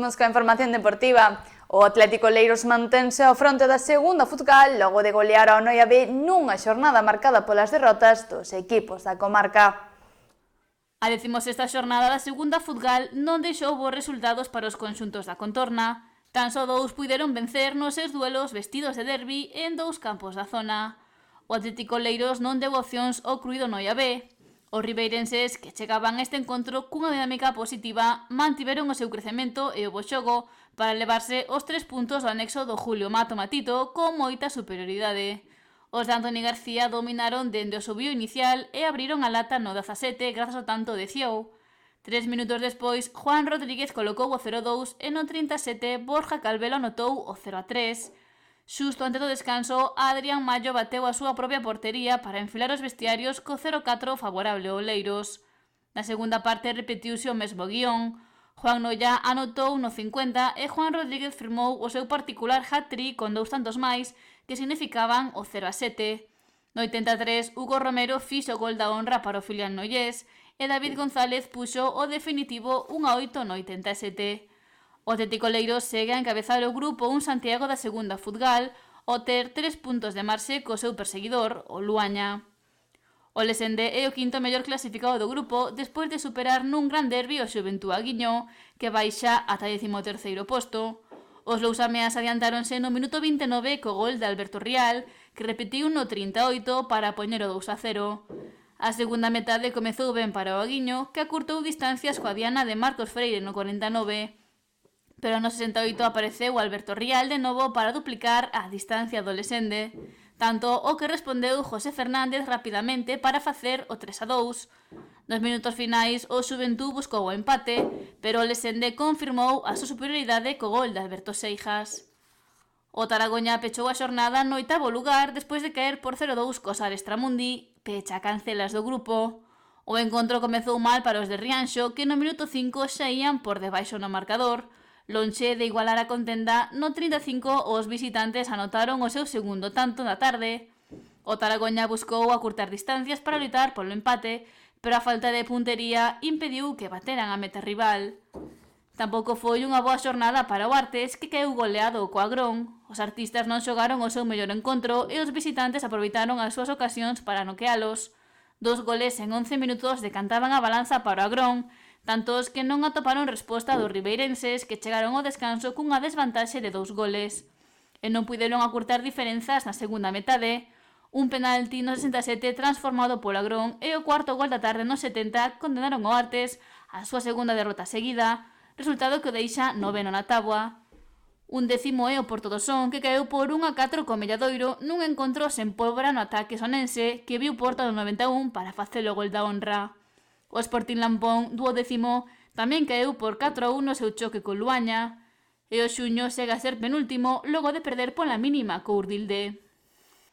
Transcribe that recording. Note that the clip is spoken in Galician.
Imos coa información deportiva. O Atlético Oleiros mantense ao fronte da segunda futgal logo de golear ao Noia B nunha xornada marcada polas derrotas dos equipos da comarca. A 16ª xornada da segunda futgal non deixou bons resultados para os conxuntos da contorna. Tan só dous puideron vencer nos seus duelos vestidos de derbi en dous campos da zona. O Atlético Oleiros non deu opcións ao cruído Noia B. Os ribeirenses, que chegaban a este encontro cunha dinámica positiva, mantiveron o seu crecemento e o bo xogo para levarse os 3 puntos do anexo do Julio Mato Matito con moita superioridade. Os de Antoni García dominaron dende o subío inicial e abriron a lata no 17 grazas ao tanto de Ciou. 3 minutos despois, Juan Rodríguez colocou o 0-2 e no 37 Borja Calvelo anotou o 0-3. Xusto antes do descanso, Adrián Mallo bateu a súa propia portería para enfilar os vestiarios co 0-4 favorable ao Oleiros. Na segunda parte repetiuse o mesmo guión. Juan Noia anotou no 50 e Juan Rodríguez firmou o seu particular hat-trick con 2 tantos máis que significaban o 0-7. No 83, Hugo Romero fixo o gol da honra para o filial noiés e David González puxo o definitivo 1-8 no 87. O Atlético Oleiros segue a encabezar o grupo un Santiago da segunda futgal ao ter 3 puntos de marxe co seu perseguidor, o Luaña. O Lesende é o quinto mellor clasificado do grupo despois de superar nun gran derbi o Xuventud Aguiño, que baixa ata 13º posto. Os lousameas adiantáronse no minuto 29 co gol de Alberto Rial, que repetiu no 38 para poñer o 2-0. A segunda metade comezou ben para o Aguiño, que acurtou distancias coa diana de Marcos Freire no 49. Pero no 68 apareceu Alberto Rial de novo para duplicar a distancia do Lesende, tanto o que respondeu José Fernández rapidamente para facer o 3-2. Nos minutos finais, o Xuventud buscou o empate, pero o Lesende confirmou a súa superioridade co gol de Alberto Seijas. O Taragoña pechou a xornada no 8º lugar despois de caer por 0-2 cos Ares Tramundi, pecha cancelas do grupo. O encontro comezou mal para os de Rianxo, que no minuto 5 xa ían por debaixo no marcador. Lonxe de igualar a contenda, no 35 os visitantes anotaron o seu segundo tanto da tarde. O Taragoña buscou acurtar distancias para lutar polo empate, pero a falta de puntería impediu que bateran a meta rival. Tampouco foi unha boa xornada para o Artes, que caeu goleado co Agrón. Os artistas non xogaron o seu mellor encontro e os visitantes aproveitaron as súas ocasións para noquealos. 2 goles en 11 minutos decantaban a balanza para o Agrón, tantos que non atoparon resposta dos ribeirenses que chegaron ao descanso cunha desvantaxe de 2 goles. E non puideron acurtar diferenzas na segunda metade. Un penalti no 67 transformado polo Agrón e o cuarto gol da tarde no 70 condenaron ao Artes a súa segunda derrota seguida, resultado que o deixa noveno na táboa. Un 10º é o Porto do Son, que caeu por 1-4 co Melladoiro nun encontro sen pólvora no ataque sonense, que viu Porto no 91 para facer o gol da honra. O Sporting Lampón, 12º, tamén caeu por 4-1 no seu choque con Luaña, e o Xuño segue a ser penúltimo logo de perder pola mínima co Urdilde.